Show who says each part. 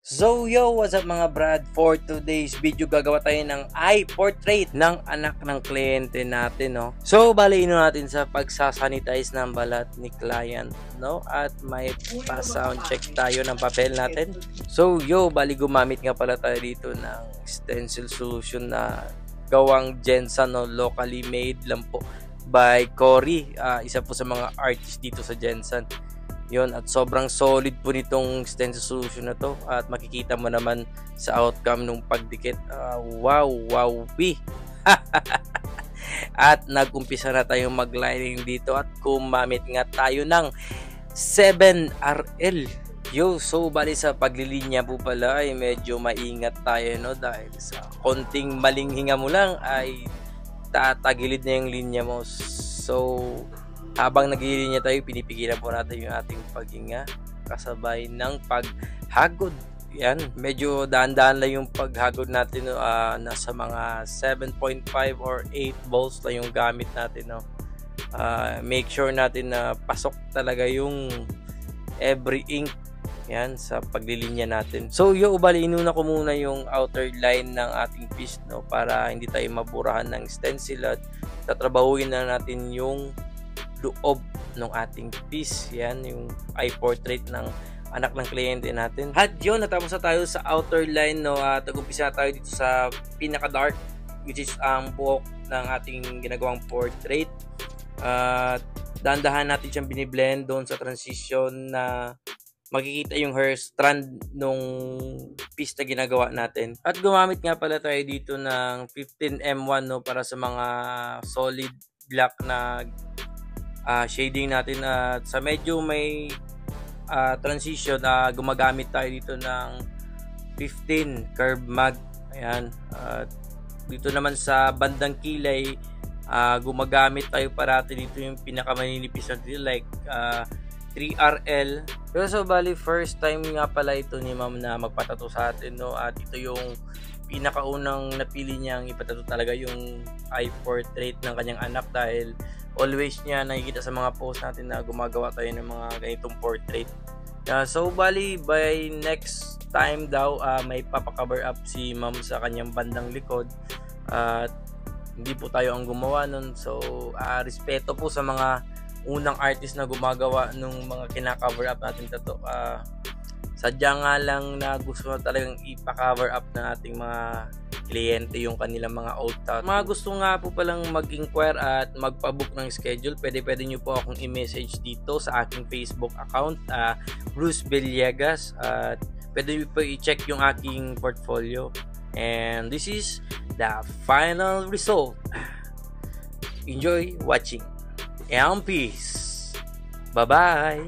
Speaker 1: So yo, what's up mga brad? For today's video, gagawa tayo ng eye portrait ng anak ng kliyente natin, no? So, baliin natin sa pagsasanitize ng balat ni client, no? At may pa-sound check tayo ng papel natin. So yo, bali gumamit nga pala tayo dito ng stencil solution na gawang Jensan, no? Locally made lang po by Cory, isa po sa mga artist dito sa Jensan. Yun, at sobrang solid po nitong stencil solution na to, at makikita mo naman sa outcome nung pagdikit. Wow, at nagumpisa na tayong maglining dito at gumamit nga tayo ng 7RL. So bali sa paglilinya po pala ay medyo maingat tayo, no, dahil sa konting maling hinga mo lang ay tatagilid na yung linya mo. So habang naglilinya tayo, pinipigilan po natin yung ating paghinga kasabay ng paghagod. Yan, medyo daan-daan lang yung paghagod natin, no? Nasa mga 7.5 or 8 volts lang yung gamit natin, no? Make sure natin na pasok talaga yung every ink yan sa paglilinya natin. So bali inuna ko muna yung outer line ng ating piece, no, para hindi tayo maburahan ng stencil, at tatrabahuin na natin yung loob ng ating piece. Yan yung eye portrait ng anak ng kliyente natin. At yun, natapos na tayo sa outer line, no, at nag-umpisa tayo dito sa pinaka dark, which is ang buhok ng ating ginagawang portrait. Dahan-dahan natin siyang biniblend doon sa transition na makikita yung hair strand nung piece na ginagawa natin. At gumamit nga pala tayo dito ng 15M1, no, para sa mga solid black na shading natin. At sa medyo may transition, gumagamit tayo dito ng 15 curve mag. Ayan. Dito naman sa bandang kilay, gumagamit tayo parati dito yung pinakamaninipis natin, like 3RL. Pero so bali first time nga pala ito ni ma'am na magpatato sa atin, no, at ito yung pinakaunang napili niyang ipatato talaga yung eye portrait ng kanyang anak, dahil always niya nakikita sa mga post natin na gumagawa tayo ng mga ganitong portrait. So bali by next time daw, may papacover up si ma'am sa kanyang bandang likod, at hindi po tayo ang gumawa nun. So respeto po sa mga unang artist na gumagawa nung mga kina-cover up natin tato. Sadya nga lang na gusto na talagang ipa-cover up na ating mga kliyente yung kanilang mga old tattoo. Mga gusto nga po palang mag-inquire at magpa-book ng schedule, pwede nyo po akong i-message dito sa aking Facebook account, Bruce Villegas, at pwede nyo po i-check yung aking portfolio. And this is the final result. Enjoy watching and peace. Bye-bye.